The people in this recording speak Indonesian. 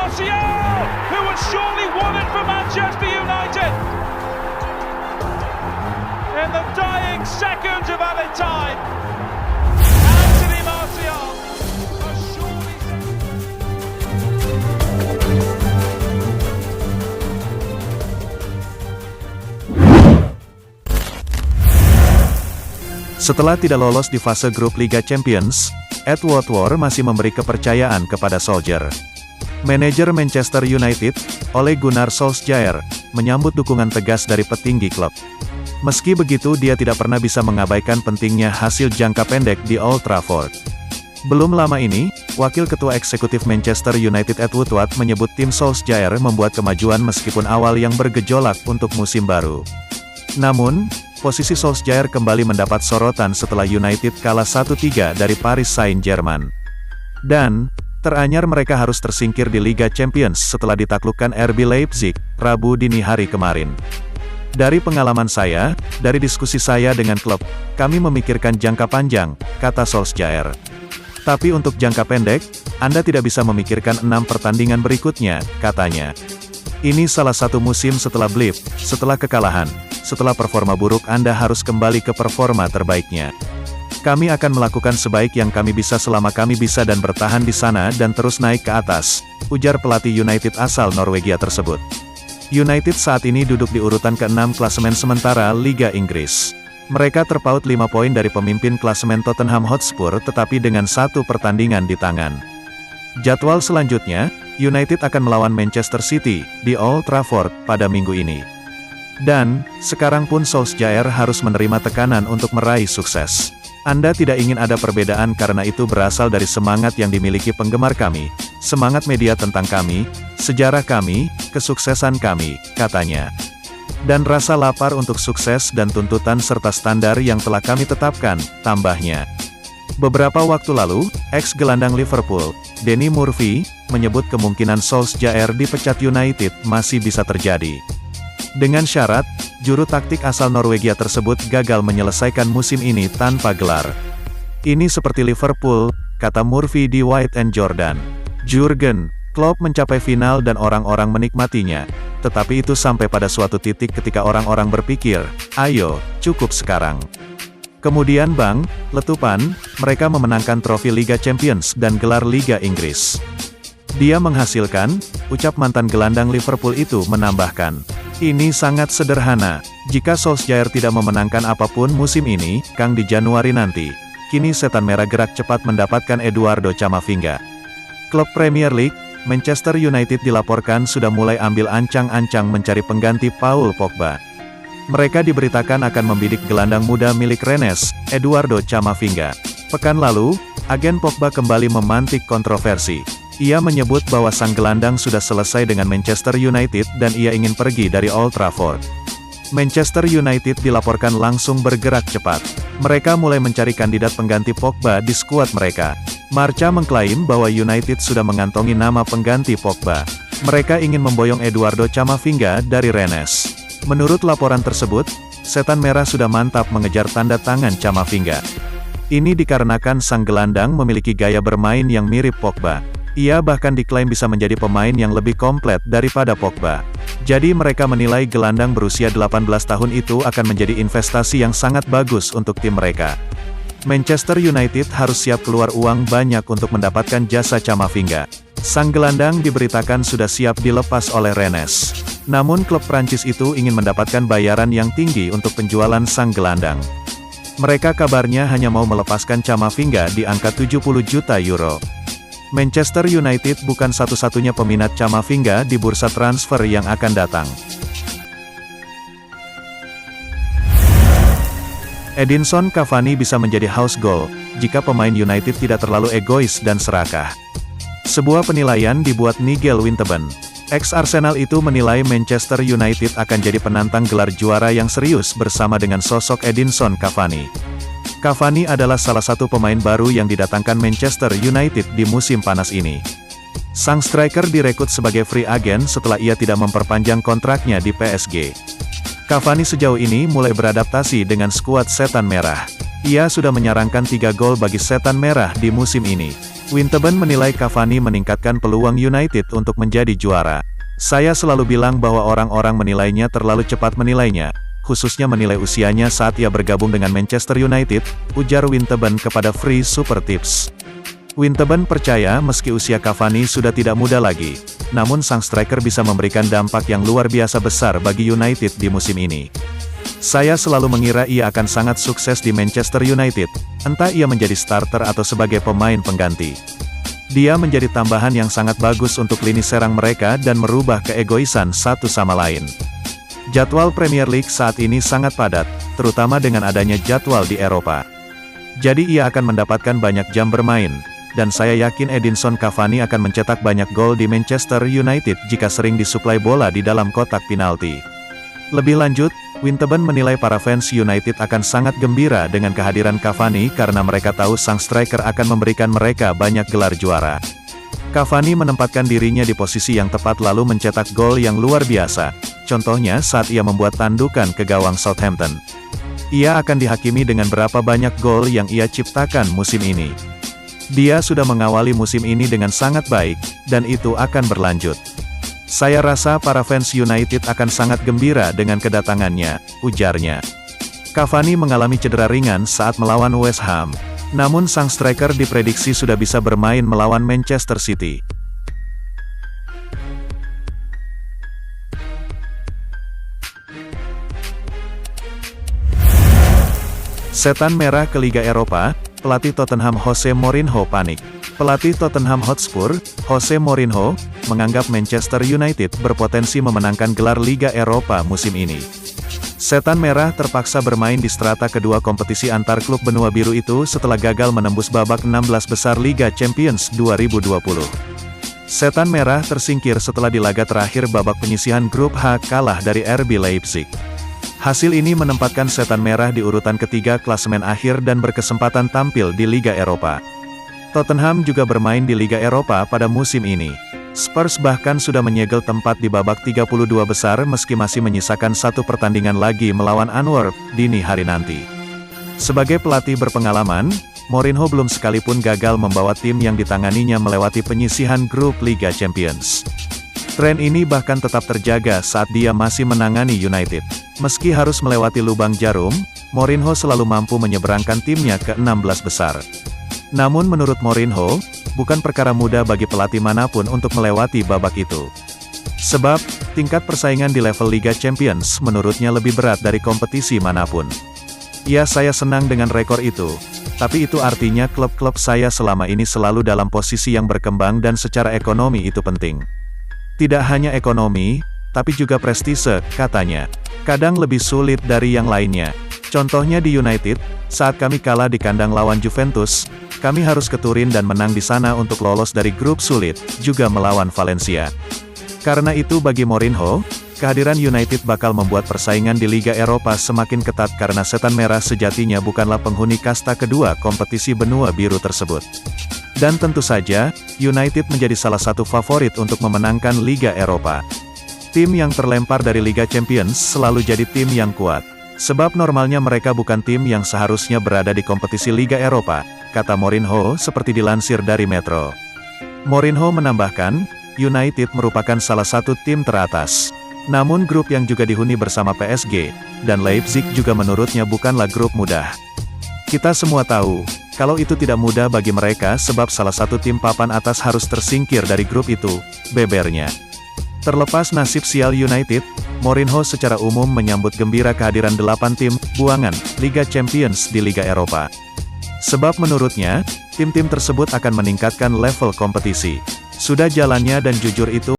Martial, who had surely won it for Manchester United. In the dying seconds of added time, Anthony Martial has surely... Setelah tidak lolos di fase grup Liga Champions, Ed Woodward masih memberi kepercayaan kepada Solskjaer. Manajer Manchester United, Ole Gunnar Solskjaer, menyambut dukungan tegas dari petinggi klub. Meski begitu dia tidak pernah bisa mengabaikan pentingnya hasil jangka pendek di Old Trafford. Belum lama ini, Wakil Ketua Eksekutif Manchester United Ed Woodward menyebut tim Solskjaer membuat kemajuan meskipun awal yang bergejolak untuk musim baru. Namun, posisi Solskjaer kembali mendapat sorotan setelah United kalah 1-3 dari Paris Saint-Germain. Dan, teranyar mereka harus tersingkir di Liga Champions setelah ditaklukkan RB Leipzig, Rabu dini hari kemarin. Dari pengalaman saya, dari diskusi saya dengan klub, kami memikirkan jangka panjang, kata Solskjaer. Tapi untuk jangka pendek, Anda tidak bisa memikirkan 6 pertandingan berikutnya, katanya. Ini salah satu musim setelah blip, setelah kekalahan. Setelah performa buruk Anda harus kembali ke performa terbaiknya. Kami akan melakukan sebaik yang kami bisa selama kami bisa dan bertahan di sana dan terus naik ke atas, ujar pelatih United asal Norwegia tersebut. United saat ini duduk di urutan ke-6 klasemen sementara Liga Inggris. Mereka terpaut 5 poin dari pemimpin klasemen Tottenham Hotspur tetapi dengan 1 pertandingan di tangan. Jadwal selanjutnya, United akan melawan Manchester City di Old Trafford pada minggu ini. Dan, sekarang pun Solskjaer harus menerima tekanan untuk meraih sukses. Anda tidak ingin ada perbedaan karena itu berasal dari semangat yang dimiliki penggemar kami, semangat media tentang kami, sejarah kami, kesuksesan kami, katanya. Dan rasa lapar untuk sukses dan tuntutan serta standar yang telah kami tetapkan, tambahnya. Beberapa waktu lalu, ex-gelandang Liverpool, Danny Murphy, menyebut kemungkinan Solskjaer dipecat United masih bisa terjadi. Dengan syarat, juru taktik asal Norwegia tersebut gagal menyelesaikan musim ini tanpa gelar. Ini seperti Liverpool, kata Murphy di White and Jordan. Jurgen Klopp mencapai final dan orang-orang menikmatinya, tetapi itu sampai pada suatu titik ketika orang-orang berpikir, ayo, cukup sekarang. Kemudian letupan, mereka memenangkan trofi Liga Champions dan gelar Liga Inggris. Dia menghasilkan, ucap mantan gelandang Liverpool itu menambahkan. Ini sangat sederhana, jika Solskjaer tidak memenangkan apapun musim ini, Kang di Januari nanti. Kini setan merah gerak cepat mendapatkan Eduardo Camavinga. Klub Premier League, Manchester United dilaporkan sudah mulai ambil ancang-ancang mencari pengganti Paul Pogba. Mereka diberitakan akan membidik gelandang muda milik Rennes, Eduardo Camavinga. Pekan lalu, agen Pogba kembali memantik kontroversi. Ia menyebut bahwa sang gelandang sudah selesai dengan Manchester United dan ia ingin pergi dari Old Trafford. Manchester United dilaporkan langsung bergerak cepat. Mereka mulai mencari kandidat pengganti Pogba di skuad mereka. Marca mengklaim bahwa United sudah mengantongi nama pengganti Pogba. Mereka ingin memboyong Eduardo Camavinga dari Rennes. Menurut laporan tersebut, setan merah sudah mantap mengejar tanda tangan Camavinga. Ini dikarenakan sang gelandang memiliki gaya bermain yang mirip Pogba. Ia bahkan diklaim bisa menjadi pemain yang lebih komplit daripada Pogba. Jadi mereka menilai gelandang berusia 18 tahun itu akan menjadi investasi yang sangat bagus untuk tim mereka. Manchester United harus siap keluar uang banyak untuk mendapatkan jasa Camavinga. Sang gelandang diberitakan sudah siap dilepas oleh Rennes. Namun klub Prancis itu ingin mendapatkan bayaran yang tinggi untuk penjualan sang gelandang. Mereka kabarnya hanya mau melepaskan Camavinga di angka 70 juta euro. Manchester United bukan satu-satunya peminat Camavinga di bursa transfer yang akan datang. Edinson Cavani bisa menjadi house goal, jika pemain United tidak terlalu egois dan serakah. Sebuah penilaian dibuat Nigel Winterburn. Ex-Arsenal itu menilai Manchester United akan jadi penantang gelar juara yang serius bersama dengan sosok Edinson Cavani. Cavani adalah salah satu pemain baru yang didatangkan Manchester United di musim panas ini. Sang striker direkrut sebagai free agent setelah ia tidak memperpanjang kontraknya di PSG. Cavani sejauh ini mulai beradaptasi dengan skuad setan merah. Ia sudah menyarankan 3 gol bagi setan merah di musim ini. Winterburn menilai Cavani meningkatkan peluang United untuk menjadi juara. Saya selalu bilang bahwa orang-orang menilainya terlalu cepat menilainya, khususnya menilai usianya saat ia bergabung dengan Manchester United, ujar Winterburn kepada Free Super Tips. Winterburn percaya meski usia Cavani sudah tidak muda lagi, namun sang striker bisa memberikan dampak yang luar biasa besar bagi United di musim ini. Saya selalu mengira ia akan sangat sukses di Manchester United, entah ia menjadi starter atau sebagai pemain pengganti. Dia menjadi tambahan yang sangat bagus untuk lini serang mereka dan merubah keegoisan satu sama lain. Jadwal Premier League saat ini sangat padat, terutama dengan adanya jadwal di Eropa. Jadi ia akan mendapatkan banyak jam bermain, dan saya yakin Edinson Cavani akan mencetak banyak gol di Manchester United jika sering disuplai bola di dalam kotak penalti. Lebih lanjut, Winterburn menilai para fans United akan sangat gembira dengan kehadiran Cavani karena mereka tahu sang striker akan memberikan mereka banyak gelar juara. Cavani menempatkan dirinya di posisi yang tepat lalu mencetak gol yang luar biasa, contohnya saat ia membuat tandukan ke gawang Southampton. Ia akan dihakimi dengan berapa banyak gol yang ia ciptakan musim ini. Dia sudah mengawali musim ini dengan sangat baik, dan itu akan berlanjut. Saya rasa para fans United akan sangat gembira dengan kedatangannya, ujarnya. Cavani mengalami cedera ringan saat melawan West Ham, namun sang striker diprediksi sudah bisa bermain melawan Manchester City. Setan merah ke Liga Eropa, pelatih Tottenham Jose Mourinho panik. Pelatih Tottenham Hotspur, Jose Mourinho, menganggap Manchester United berpotensi memenangkan gelar Liga Eropa musim ini. Setan merah terpaksa bermain di strata kedua kompetisi antar klub benua biru itu setelah gagal menembus babak 16 besar Liga Champions 2020. Setan merah tersingkir setelah di laga terakhir babak penyisihan grup H kalah dari RB Leipzig. Hasil ini menempatkan Setan Merah di urutan ketiga klasemen akhir dan berkesempatan tampil di Liga Eropa. Tottenham juga bermain di Liga Eropa pada musim ini. Spurs bahkan sudah menyegel tempat di babak 32 besar meski masih menyisakan satu pertandingan lagi melawan Antwerp dini hari nanti. Sebagai pelatih berpengalaman, Mourinho belum sekalipun gagal membawa tim yang ditanganinya melewati penyisihan grup Liga Champions. Tren ini bahkan tetap terjaga saat dia masih menangani United. Meski harus melewati lubang jarum, Mourinho selalu mampu menyeberangkan timnya ke 16 besar. Namun menurut Mourinho, bukan perkara mudah bagi pelatih manapun untuk melewati babak itu. Sebab, tingkat persaingan di level Liga Champions menurutnya lebih berat dari kompetisi manapun. Ya, saya senang dengan rekor itu, tapi itu artinya klub-klub saya selama ini selalu dalam posisi yang berkembang dan secara ekonomi itu penting. Tidak hanya ekonomi, tapi juga prestise, katanya. Kadang lebih sulit dari yang lainnya. Contohnya di United, saat kami kalah di kandang lawan Juventus, kami harus ke Turin dan menang di sana untuk lolos dari grup sulit, juga melawan Valencia. Karena itu bagi Mourinho, kehadiran United bakal membuat persaingan di Liga Eropa semakin ketat karena Setan Merah sejatinya bukanlah penghuni kasta kedua kompetisi benua biru tersebut. Dan tentu saja, United menjadi salah satu favorit untuk memenangkan Liga Eropa. Tim yang terlempar dari Liga Champions selalu jadi tim yang kuat. Sebab normalnya mereka bukan tim yang seharusnya berada di kompetisi Liga Eropa, kata Mourinho seperti dilansir dari Metro. Mourinho menambahkan, United merupakan salah satu tim teratas. Namun grup yang juga dihuni bersama PSG, dan Leipzig juga menurutnya bukanlah grup mudah. Kita semua tahu, kalau itu tidak mudah bagi mereka sebab salah satu tim papan atas harus tersingkir dari grup itu, bebernya. Terlepas nasib sial United, Mourinho secara umum menyambut gembira kehadiran 8 tim buangan Liga Champions di Liga Eropa. Sebab menurutnya, tim-tim tersebut akan meningkatkan level kompetisi. Sudah jalannya dan jujur itu